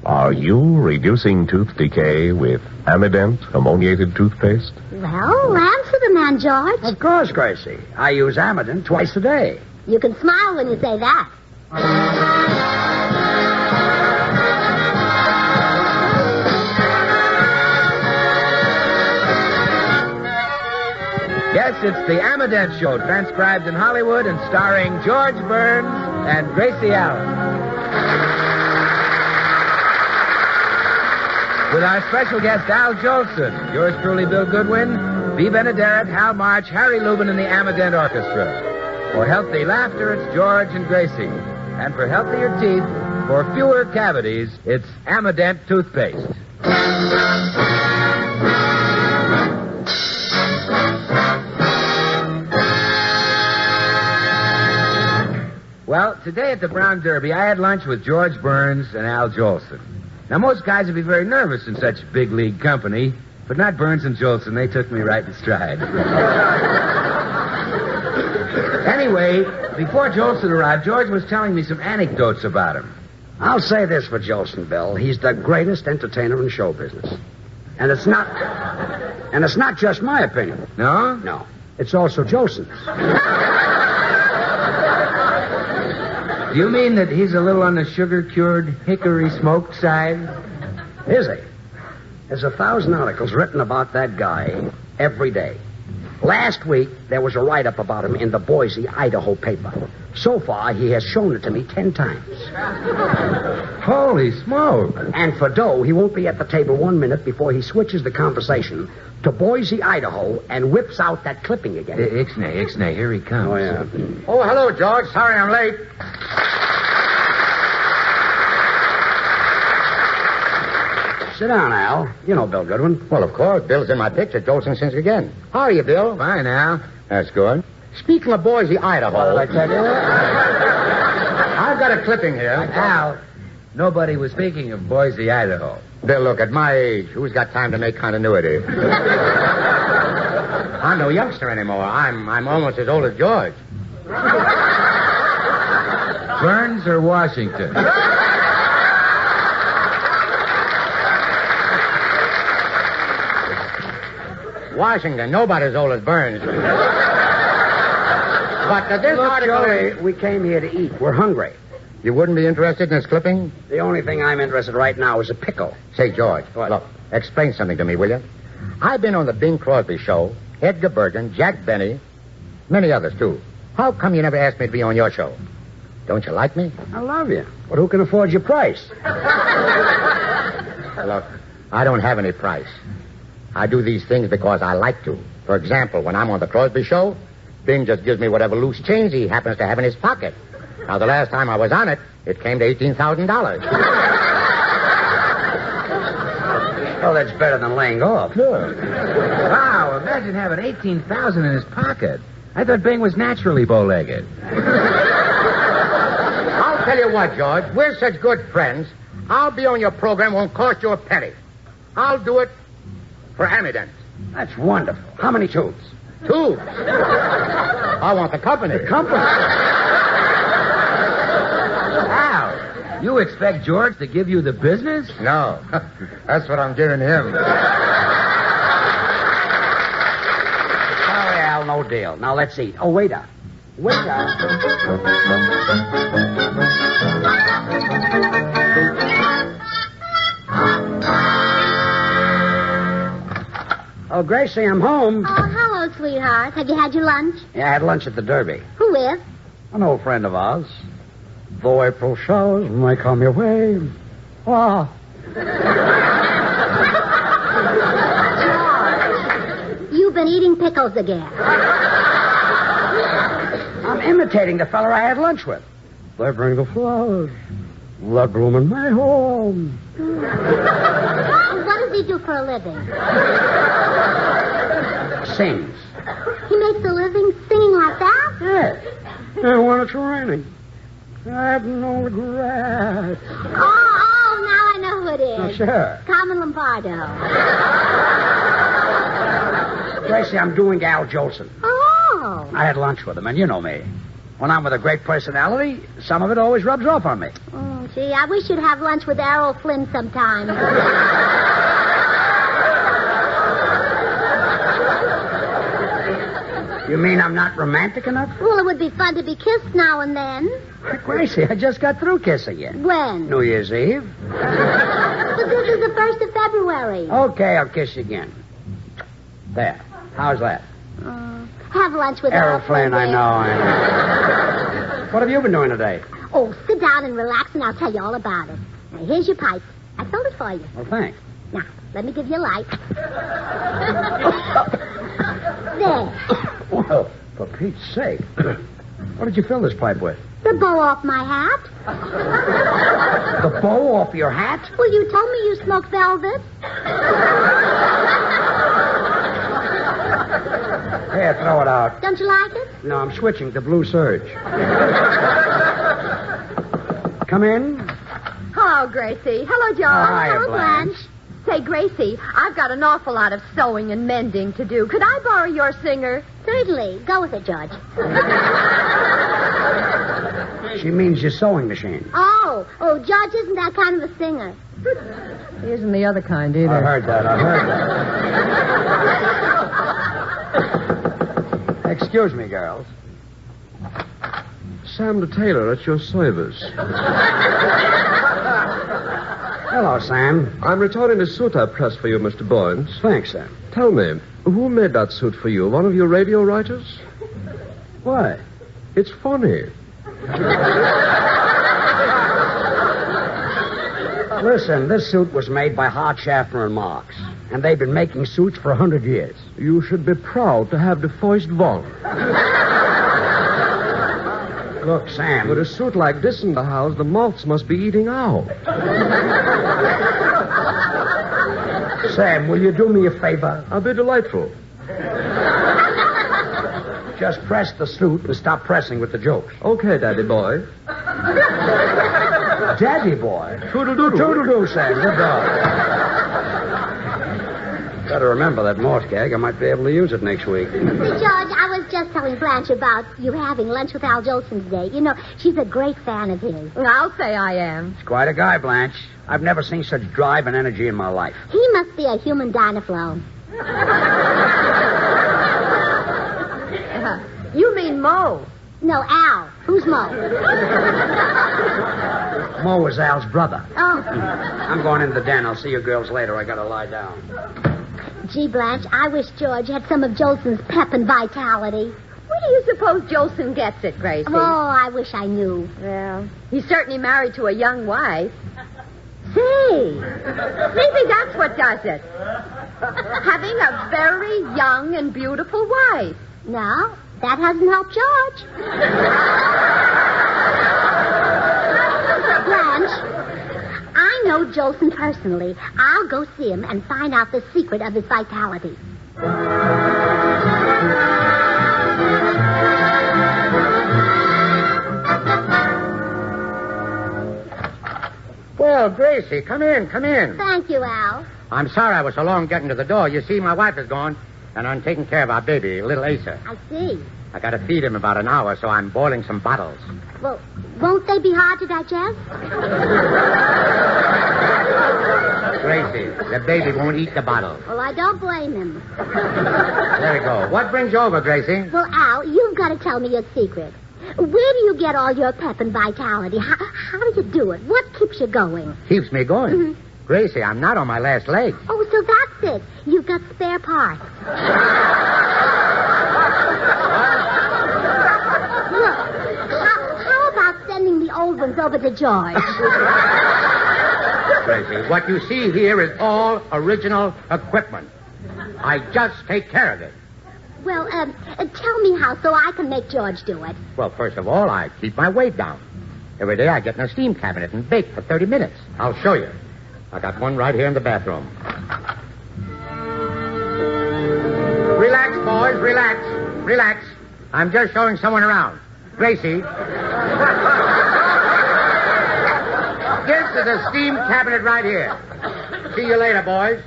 Are you reducing tooth decay with Amident ammoniated toothpaste? Well, answer the man, George. Of course, Gracie. I use Amident twice a day. You can smile when you say that. Yes, it's the Amident Show, transcribed in Hollywood and starring George Burns and Gracie Allan. With our special guest, Al Jolson, yours truly, Bill Goodwin, Bea Benaderet, Hal March, Harry Lubin, and the Amident Orchestra. For healthy laughter, it's George and Gracie. And for healthier teeth, for fewer cavities, it's Amident toothpaste. Well, today at the Brown Derby, I had lunch with George Burns and Al Jolson. Now, most guys would be very nervous in such big league company, but not Burns and Jolson. They took me right in stride. Anyway, before Jolson arrived, George was telling me some anecdotes about him. I'll say this for Jolson, Bill. He's the greatest entertainer in show business. And it's not just my opinion. No? No. It's also Jolson's. Do you mean that he's a little on the sugar-cured, hickory-smoked side? Is he? There's 1,000 articles written about that guy every day. Last week, there was a write-up about him in the Boise, Idaho paper. So far, he has shown it to me 10 times. Holy smoke. And for dough, he won't be at the table 1 minute before he switches the conversation to Boise, Idaho, and whips out that clipping again. Ixnay, here he comes. Oh, yeah. Oh, hello, George. Sorry I'm late. Sit down, Al. You know Bill Goodwin. Well, of course. Bill's in my picture. Jolson since again. How are you, Bill? Fine, Al. That's good. Speaking of Boise, Idaho. What did I tell you? I've got a clipping here. Al, nobody was speaking of Boise, Idaho. Bill, look, at my age, who's got time to make continuity? I'm no youngster anymore. I'm almost as old as George. Burns or Washington? Washington, nobody's as old as Burns. But this Look, article... Joey, we came here to eat. We're hungry. You wouldn't be interested in this clipping? The only thing I'm interested right now is a pickle. Say, George, What? look, explain something to me, will you? I've been on the Bing Crosby show, Edgar Bergen, Jack Benny, many others, too. How come you never asked me to be on your show? Don't you like me? I love you. But who can afford your price? Look, I don't have any price. I do these things because I like to. For example, when I'm on the Crosby show, Bing just gives me whatever loose change he happens to have in his pocket. Now, the last time I was on it, it came to $18,000. Oh, that's better than laying off. Sure. Wow, imagine having $18,000 in his pocket. I thought Bing was naturally bow-legged. I'll tell you what, George. We're such good friends. I'll be on your program. Won't cost you a penny. I'll do it for Amident. That's wonderful. How many tubes? 2. I want the company. The company? Al, you expect George to give you the business? No. That's what I'm giving him. Sorry, Al, no deal. Now, let's eat. Oh, waiter. Waiter. Oh, Gracie, I'm home. Oh, hello, sweetheart. Have you had your lunch? Yeah, I had lunch at the Derby. Who with? An old friend of ours. Though April showers may come your way. Oh. You've been eating pickles again. I'm imitating the fella I had lunch with. They bring the flowers. They bloom in my home. What does he do for a living? Sings. He makes a living singing like that? Yes. And when it's raining, I have no regret. Oh, now I know who it is. Oh, sure. Carmen Lombardo. Gracie, I'm doing Al Jolson. Oh. I had lunch with him, and you know me. When I'm with a great personality, some of it always rubs off on me. Oh. Gee, I wish you'd have lunch with Errol Flynn sometime. You mean I'm not romantic enough? Well, it would be fun to be kissed now and then. Gracie, I just got through kissing you. When? New Year's Eve. But this is the 1st of February. Okay, I'll kiss you again. There. How's that? Have lunch with Errol Flynn. Flynn, I know. What have you been doing today? Oh, sit down and relax, and I'll tell you all about it. Now, here's your pipe. I filled it for you. Well, thanks. Now, let me give you a light. There. Well, for Pete's sake. What did you fill this pipe with? The bow off my hat. The bow off your hat? Well, you told me you smoke velvet. Here, throw it out. Don't you like it? No, I'm switching to Blue Surge. Come in. Hello, Gracie. Hello, John. Hiya, Hello, Blanche. Say, Gracie, I've got an awful lot of sewing and mending to do. Could I borrow your singer? Certainly. Go with it, George. She means your sewing machine. Oh, George isn't that kind of a singer. He isn't the other kind either. I heard that. Excuse me, girls. Sam the tailor at your service. Hello, Sam. I'm returning a suit I pressed for you, Mr. Boynes. Thanks, Sam. Tell me, who made that suit for you? One of your radio writers? What? It's funny. Listen, this suit was made by Hart, Schaffner, and Marx. And they've been making suits for 100 years. You should be proud to have the first one. Look, Sam. With a suit like this in the house, the moths must be eating out. Sam, will you do me a favor? I'll be delightful. Just press the suit and stop pressing with the jokes. Okay, Daddy boy. Daddy boy. Toodle-doodle. Toodle-doo, Sam. Good dog. Better remember that Morse gag. I might be able to use it next week. See, George, I was just telling Blanche about you having lunch with Al Jolson today. You know, she's a great fan of his. I'll say I am. He's quite a guy, Blanche. I've never seen such drive and energy in my life. He must be a human dynaflow. You mean Mo. No, Al. Who's Mo? Mo is Al's brother. Oh. I'm going into the den. I'll see you girls later. I gotta lie down. Gee, Blanche, I wish George had some of Jolson's pep and vitality. Where do you suppose Jolson gets it, Gracie? Oh, I wish I knew. Well, he's certainly married to a young wife. Say. Maybe that's what does it. Having a very young and beautiful wife. No, that hasn't helped George. Blanche, I know Jolson personally. I'll go see him and find out the secret of his vitality. Well, Gracie, come in. Thank you, Al. I'm sorry I was so long getting to the door. You see, my wife is gone, and I'm taking care of our baby, little Asa. I see. I got to feed him about an hour, so I'm boiling some bottles. Well, won't they be hard to digest? Gracie, the baby won't eat the bottle. Well, I don't blame him. There we go. What brings you over, Gracie? Well, Al, you've got to tell me your secret. Where do you get all your pep and vitality? How do you do it? What keeps you going? Keeps me going. Mm-hmm. Gracie, I'm not on my last leg. Oh, so that's it. You've got spare parts. Look, how about sending the old ones over to George? Gracie, what you see here is all original equipment. I just take care of it. Well, tell me how so I can make George do it. Well, first of all, I keep my weight down. Every day I get in a steam cabinet and bake for 30 minutes. I'll show you. I got one right here in the bathroom. Relax, boys, relax. I'm just showing someone around. Gracie. This is a steam cabinet right here. See you later, boys.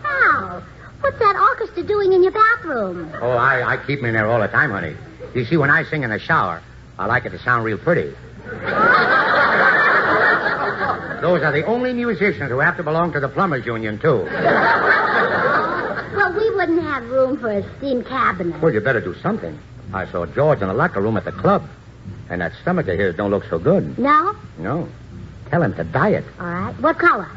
Al, what's that orchestra doing in your bathroom? Oh, I keep them in there all the time, honey. You see, when I sing in the shower, I like it to sound real pretty. Those are the only musicians who have to belong to the Plumbers Union, too. Well, we wouldn't have room for a steam cabinet. Well, you better do something. I saw George in the locker room at the club. And that stomach of his don't look so good. No? No. Tell him to diet. All right. What color?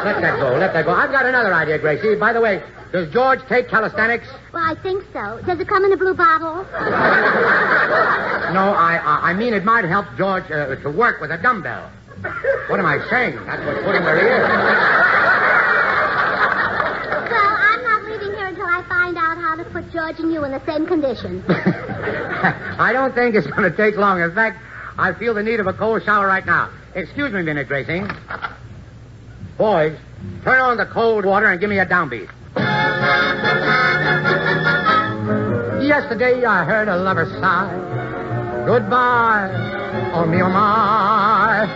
Let that go. I've got another idea, Gracie. By the way, does George take calisthenics? Well, I think so. Does it come in a blue bottle? No, I mean it might help George to work with a dumbbell. What am I saying? That's what's putting where he is. Well, I'm not leaving here until I find out how to put George and you in the same condition. I don't think it's going to take long. In fact, I feel the need of a cold shower right now. Excuse me a minute, Gracie. Boys, turn on the cold water and give me a downbeat. Yesterday I heard a lover sigh. Goodbye, oh me, oh my.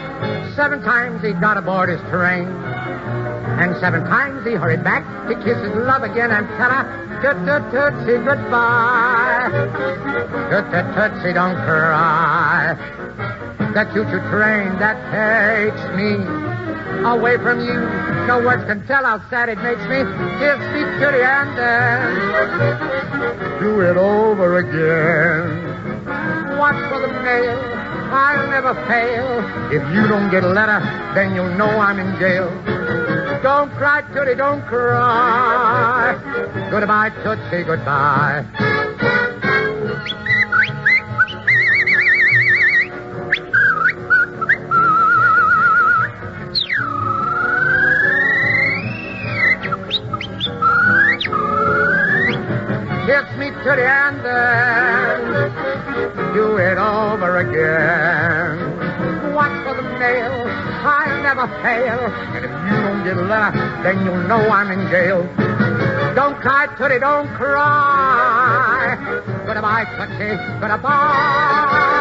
7 times he got aboard his train. And 7 times he hurried back to kiss his love again and tell her, toot-toot-tootsie, goodbye. Toot-toot-tootsie, don't cry. The choo-choo train that takes me away from you. No words can tell how sad it makes me. Kiss me, kitty, and then do it over again. Watch for the mail. I'll never fail. If you don't get a letter, then you'll know I'm in jail. Don't cry, Tootie, don't cry. Goodbye, Tootsie, goodbye. Kiss me, Tootie, and then do it over again. Watch for the mail. I'll never fail. And if you don't get a letter, then you'll know I'm in jail. Don't cry, Tootie, don't cry. Goodbye, Tootsie, goodbye.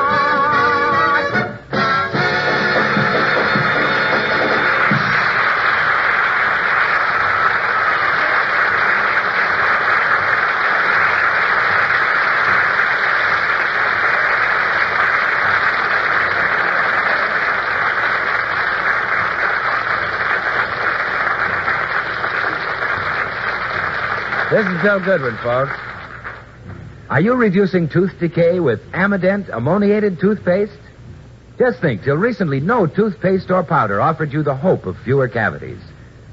This is Bill Goodwin, folks. Are you reducing tooth decay with Amident ammoniated toothpaste? Just think, till recently, no toothpaste or powder offered you the hope of fewer cavities.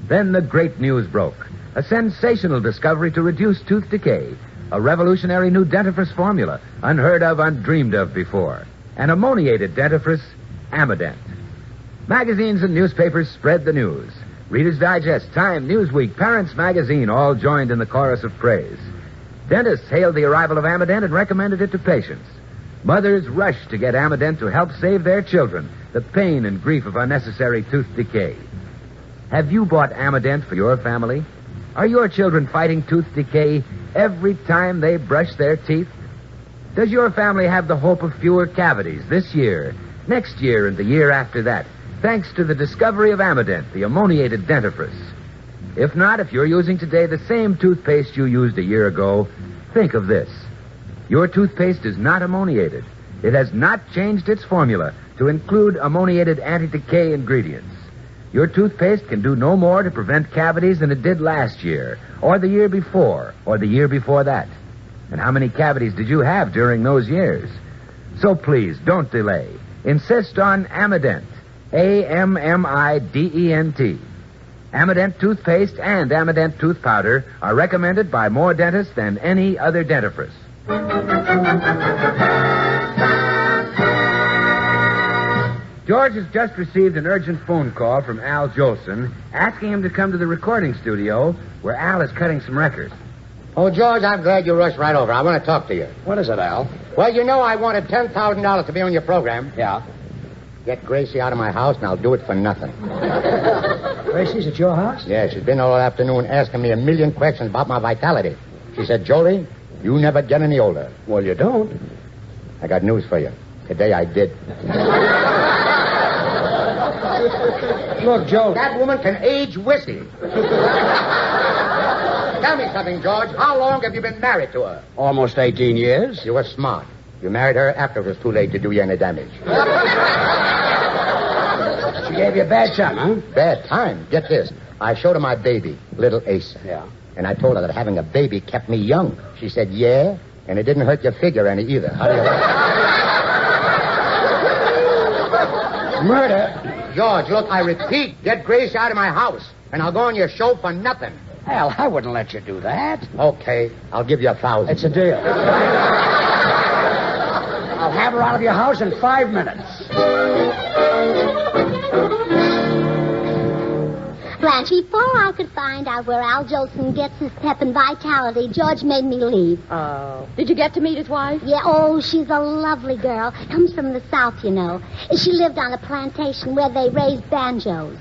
Then the great news broke. A sensational discovery to reduce tooth decay. A revolutionary new dentifrice formula, unheard of, undreamed of before. An ammoniated dentifrice, Amident. Magazines and newspapers spread the news. Reader's Digest, Time, Newsweek, Parents Magazine all joined in the chorus of praise. Dentists hailed the arrival of Amident and recommended it to patients. Mothers rushed to get Amident to help save their children the pain and grief of unnecessary tooth decay. Have you bought Amident for your family? Are your children fighting tooth decay every time they brush their teeth? Does your family have the hope of fewer cavities this year, next year, and the year after that, thanks to the discovery of Amident, the ammoniated dentifrice? If not, if you're using today the same toothpaste you used a year ago, think of this. Your toothpaste is not ammoniated. It has not changed its formula to include ammoniated anti-decay ingredients. Your toothpaste can do no more to prevent cavities than it did last year, or the year before, or the year before that. And how many cavities did you have during those years? So please, don't delay. Insist on Amident. Amident. Amident toothpaste and Amident tooth powder are recommended by more dentists than any other dentifrice. George has just received an urgent phone call from Al Jolson asking him to come to the recording studio where Al is cutting some records. Oh, George, I'm glad you rushed right over. I want to talk to you. What is it, Al? Well, you know I wanted $10,000 to be on your program. Yeah. Get Gracie out of my house, and I'll do it for nothing. Gracie's at your house? Yeah, she's been all afternoon asking me a million questions about my vitality. She said, Jolie, you never get any older. Well, you don't. I got news for you. Today I did. Look, Joe. That woman can age whiskey. Tell me something, George. How long have you been married to her? Almost 18 years. You were smart. You married her after it was too late to do you any damage. She gave you a bad time, huh? Bad time. Get this. I showed her my baby, little Asa. Yeah. And I told her that having a baby kept me young. She said, yeah, and it didn't hurt your figure any either. How do you like it? Murder? George, look, I repeat, get Grace out of my house, and I'll go on your show for nothing. Hell, I wouldn't let you do that. Okay, I'll give you 1,000. It's a deal. I'll have her out of your house in 5 minutes. Blanche, before I could find out where Al Jolson gets his pep and vitality, George made me leave. Oh. Did you get to meet his wife? Yeah, oh, she's a lovely girl. Comes from the South, you know. She lived on a plantation where they raised banjos.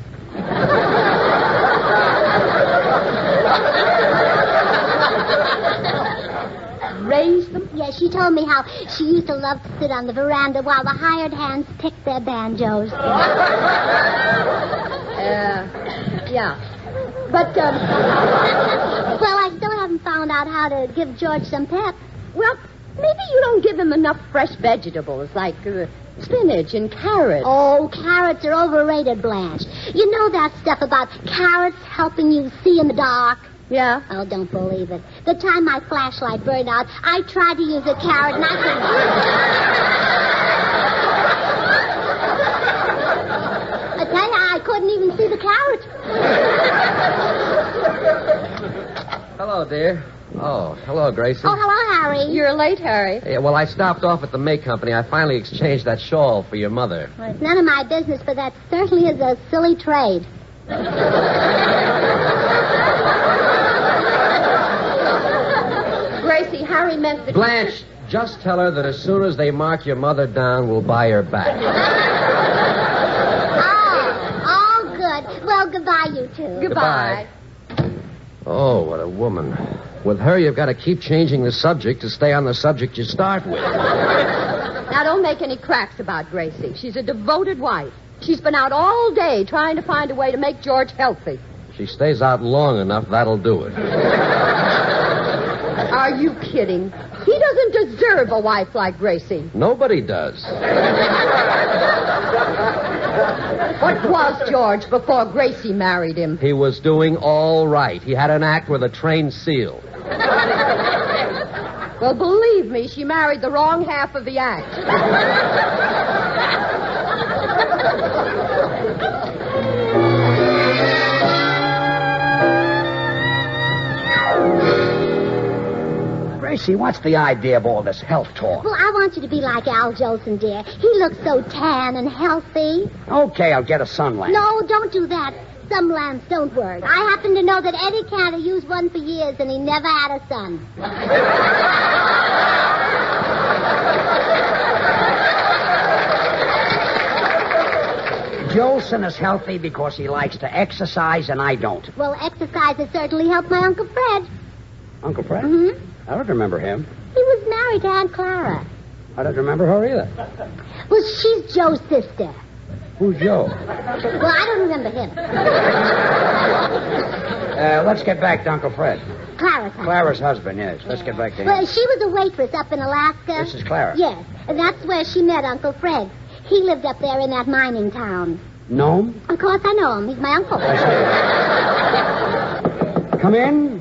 Raised them? Yeah, she told me how she used to love to sit on the veranda while the hired hands picked their banjos. Yeah. But, Well, I still haven't found out how to give George some pep. well, maybe you don't give him enough fresh vegetables like spinach and carrots. Oh, carrots are overrated, Blanche. You know that stuff about carrots helping you see in the dark? Yeah? Oh, don't believe it. The time my flashlight burned out, I tried to use a carrot and I tell you, I couldn't even see the carrot. Hello, dear. Oh, hello, Gracie. Oh, hello, Harry. You're late, Harry. Yeah, well, I stopped off at the May Company. I finally exchanged that shawl for your mother. Well, it's none of my business, but that certainly is a silly trade. Gracie, Harry meant that... Blanche, just tell her that as soon as they mark your mother down, we'll buy her back. Oh, good. Well, goodbye, you two. Goodbye. Oh, what a woman. With her, you've got to keep changing the subject to stay on the subject you start with. Now, don't make any cracks about Gracie. She's a devoted wife. She's been out all day trying to find a way to make George healthy. She stays out long enough, that'll do it. Are you kidding? He doesn't deserve a wife like Gracie. Nobody does. What was George before Gracie married him? He was doing all right. He had an act with a trained seal. Well, believe me, she married the wrong half of the act. Gracie, what's the idea of all this health talk? Well, I want you to be like Al Jolson, dear. He looks so tan and healthy. Okay, I'll get a sun lamp. No, don't do that. Some lamps don't work. I happen to know that Eddie Cantor used one for years, and he never had a son. Jolson is healthy because he likes to exercise, and I don't. Well, exercise has certainly helped my Uncle Fred. Uncle Fred? Mm-hmm. I don't remember him. He was married to Aunt Clara. I don't remember her either. Well, she's Joe's sister. Who's Joe? Well, I don't remember him. Let's get back to Uncle Fred. Clara's husband. Clara's husband, yes. Let's get back to him. Well, she was a waitress up in Alaska. This is Clara. Yes, and that's where she met Uncle Fred. He lived up there in that mining town. Know him? Of course I know him. He's my uncle. Come in.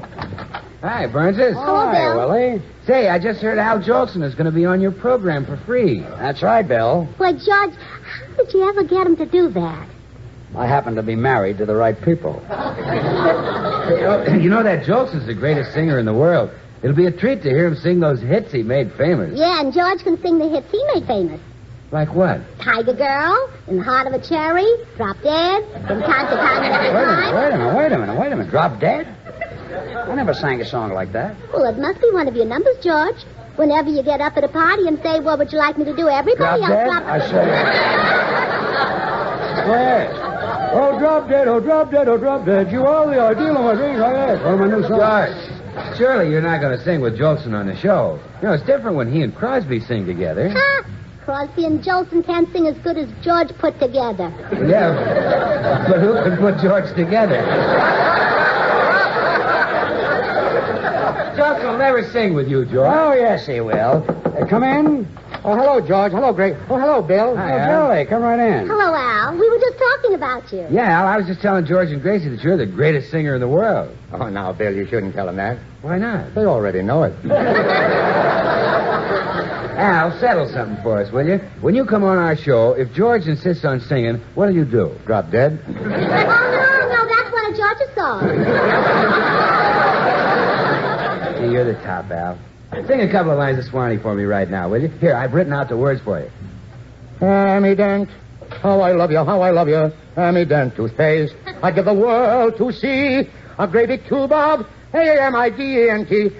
Hi, Burnses. Hello, Hi, Bill. Willie. Say, I just heard Al Jolson is going to be on your program for free. That's right, Bill. Well, George, how did you ever get him to do that? I happen to be married to the right people. You know that Jolson's the greatest singer in the world. It'll be a treat to hear him sing those hits he made famous. Yeah, and George can sing the hits he made famous. Like what? Tiger Girl, In the Heart of a Cherry, Drop Dead, From Time to Time and Every Time. Wait a minute. Drop Dead? I never sang a song like that. Well, it must be one of your numbers, George. Whenever you get up at a party and say, what would you like me to do? Everybody Drop else Dead? drop I said... Yes. Oh, drop dead, oh, drop dead, oh, drop dead. You are the ideal of my dreams. Oh, yes. One of my new songs. George, surely you're not going to sing with Jolson on the show. You know, it's different when he and Crosby sing together. Ha! Crosby and Jolson can't sing as good as George put together. Yeah, but who can put George together? Jolson will never sing with you, George. Oh, yes, he will. Come in. Oh, hello, George. Hello, Greg. Oh, hello, Bill. Hi, Al. Come right in. Hello, Al. We were just talking about you. Yeah, Al, I was just telling George and Gracie that you're the greatest singer in the world. Oh, now, Bill, you shouldn't tell them that. Why not? They already know it. Al, settle something for us, will you? When you come on our show, if George insists on singing, what'll you do? Drop dead? Oh, no, that's one of George's songs. Gee, you're the top, Al. Sing a couple of lines of Swanee for me right now, will you? Here, I've written out the words for you. Amy Dent, how I love you, how I love you. Amy Dent toothpaste. I'd give the world to see a great big tube of A-M-I-D-E-N-T.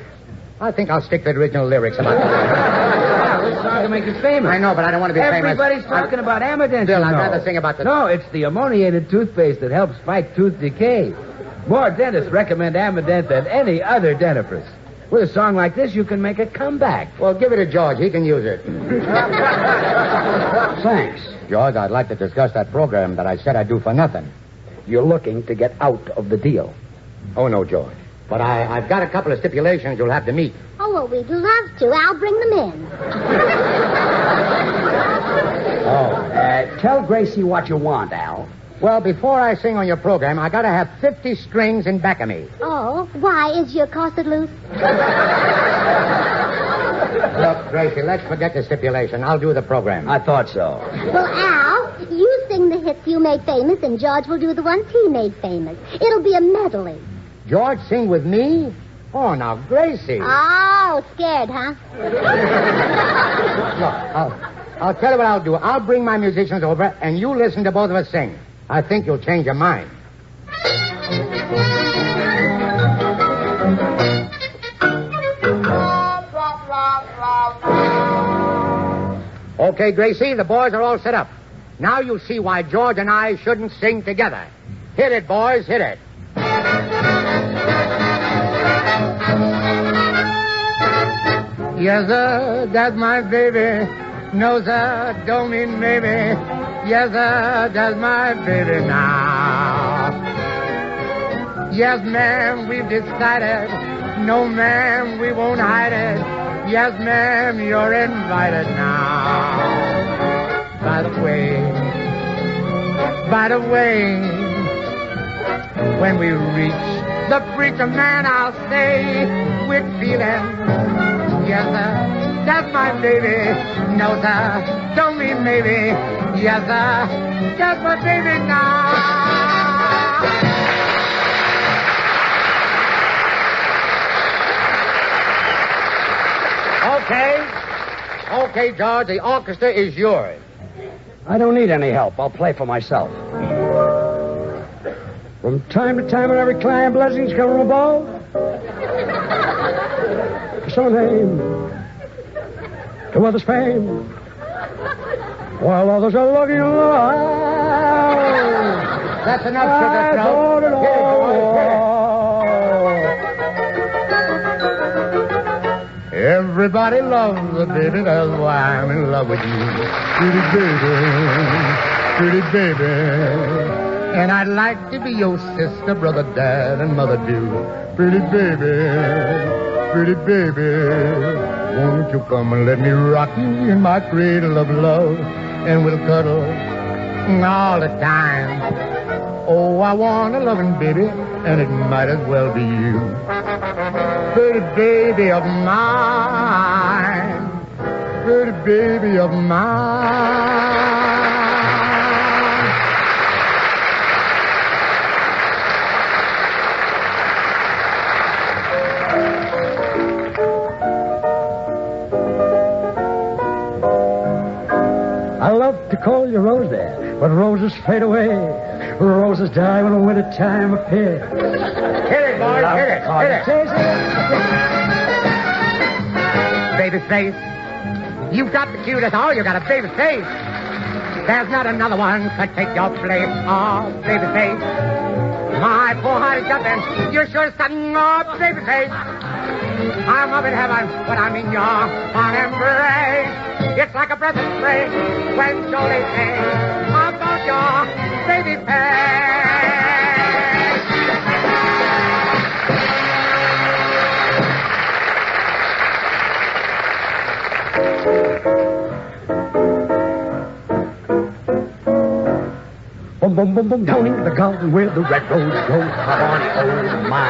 I think I'll stick to the original lyrics about that. This song will make you famous. I know, but I don't want to be famous. Everybody's talking about Amident. Bill, I'd rather sing about the... No, it's the ammoniated toothpaste that helps fight tooth decay. More dentists recommend Amident than any other dentifrice. With a song like this, you can make a comeback. Well, give it to George. He can use it. Thanks. George, I'd like to discuss that program that I said I'd do for nothing. You're looking to get out of the deal. Oh, no, George. But I've got a couple of stipulations you'll have to meet. Oh, well, we'd love to. I'll bring them in. Tell Gracie what you want, Al. Well, before I sing on your program, I got to have 50 strings in back of me. Oh, why? Is your corset loose? Look, Gracie, let's forget the stipulation. I'll do the program. I thought so. Well, Al, you sing the hits you made famous, and George will do the ones he made famous. It'll be a medley. George sing with me? Oh, now, Gracie. Oh, scared, huh? Look, I'll tell you what I'll do. I'll bring my musicians over, and you listen to both of us sing. I think you'll change your mind. Okay, Gracie, the boys are all set up. Now you'll see why George and I shouldn't sing together. Hit it, boys, hit it. Yes, sir, that's my baby. No, sir, don't mean maybe. Yes, sir, that's my baby now. Yes, ma'am, we've decided. No, ma'am, we won't hide it. Yes, ma'am, you're invited now. By the way, when we reach the preacher man, I'll say with feeling. Yes, sir, that's my baby. No, sir, don't mean maybe. Yes, sir, that's my baby now. Okay, George, the orchestra is yours. I don't need any help. I'll play for myself. From time to time, on every client, blessings come from above. Some name to others' fame, while others are looking low. That's enough, Sugar Throat. Everybody loves a baby, that's why I'm in love with you. Pretty baby. And I'd like to be your sister, brother, dad, and mother too. Pretty baby. Won't you come and let me rock you in my cradle of love, and we'll cuddle all the time. Oh, I want a loving baby, and it might as well be you. Pretty baby of mine. Pretty baby of mine. I love to call you Rose there, but roses fade away. Roses die when the winter time appears. Hit it, boys, hit it. Baby face, you've got the cutest, oh, you got a baby face. There's not another one could take your place, oh, baby face. My poor heart is jumping, you're sure something, oh, baby face. I'm up in heaven when I'm in your fond embrace. It's like a breath of spring when Jolie sings about your baby face. Boom, boom, boom, boom, down in the garden where the red rose grows. Bonnie, oh, my,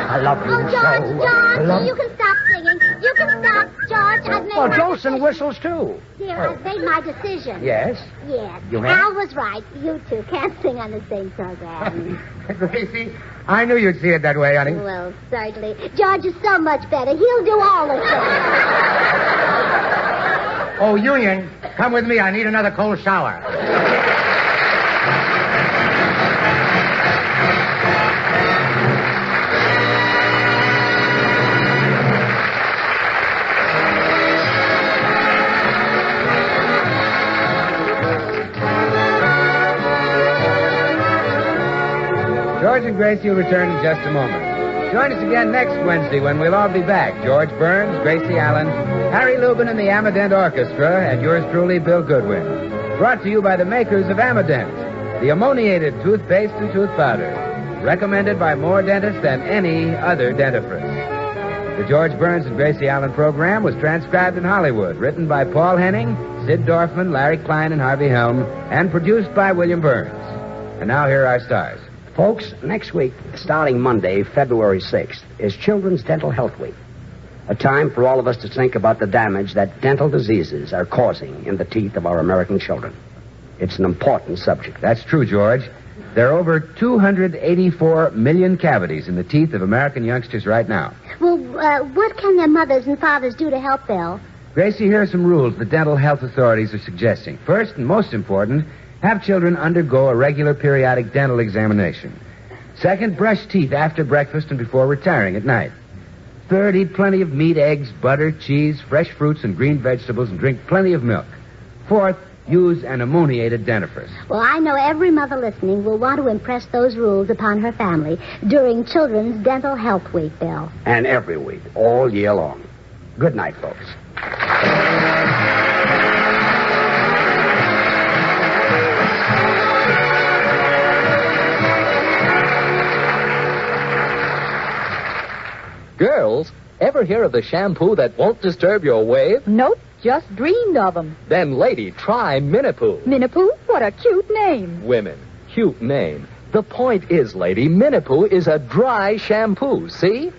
I love you Oh, George, so. George, you can stop singing. You can stop, George. I've made Oh, my Jolson decision. whistles, too. Dear, I've made my decision. Yes? Yes. You have? Al was right. You two can't sing on the same program. Gracie, I knew you'd see it that way, honey. Well, certainly. George is so much better. He'll do all the singing. Oh, Union, come with me. I need another cold shower. George and Gracie will return in just a moment. Join us again next Wednesday when we'll all be back. George Burns, Gracie Allan, Harry Lubin and the Amadent Orchestra, and yours truly, Bill Goodwin. Brought to you by the makers of Amadent, the ammoniated toothpaste and tooth powder. Recommended by more dentists than any other dentifrice. The George Burns and Gracie Allan program was transcribed in Hollywood, written by Paul Henning, Sid Dorfman, Larry Klein, and Harvey Helm, and produced by William Burns. And now here are our stars. Folks, next week, starting Monday, February 6th, is Children's Dental Health Week. A time for all of us to think about the damage that dental diseases are causing in the teeth of our American children. It's an important subject. That's true, George. There are over 284 million cavities in the teeth of American youngsters right now. Well, what can their mothers and fathers do to help, Bill? Gracie, here are some rules the dental health authorities are suggesting. First, and most important, have children undergo a regular periodic dental examination. Second, brush teeth after breakfast and before retiring at night. Third, eat plenty of meat, eggs, butter, cheese, fresh fruits, and green vegetables, and drink plenty of milk. Fourth, use an ammoniated dentifrice. Well, I know every mother listening will want to impress those rules upon her family during Children's Dental Health Week, Bill. And every week, all year long. Good night, folks. Girls, ever hear of the shampoo that won't disturb your wave? Nope, just dreamed of 'em. Then, lady, try Minipoo. Minipoo? What a cute name. Women, cute name. The point is, lady, Minipoo is a dry shampoo, see?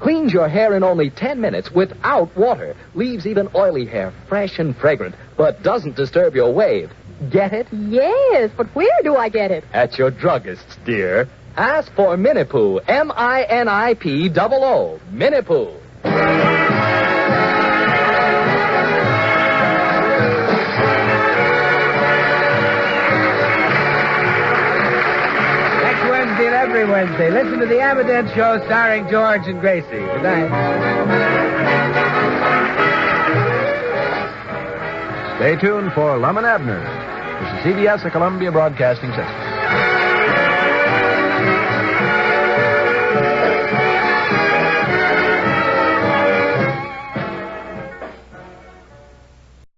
Cleans your hair in only 10 minutes without water. Leaves even oily hair fresh and fragrant, but doesn't disturb your wave. Get it? Yes, but where do I get it? At your druggist's, dear. Ask for Minipoo. MINIPOO. Minipoo. Next Wednesday and every Wednesday, listen to the Amadent Show starring George and Gracie. Good night. Stay tuned for Lum and Abner. This is CBS, the Columbia Broadcasting System.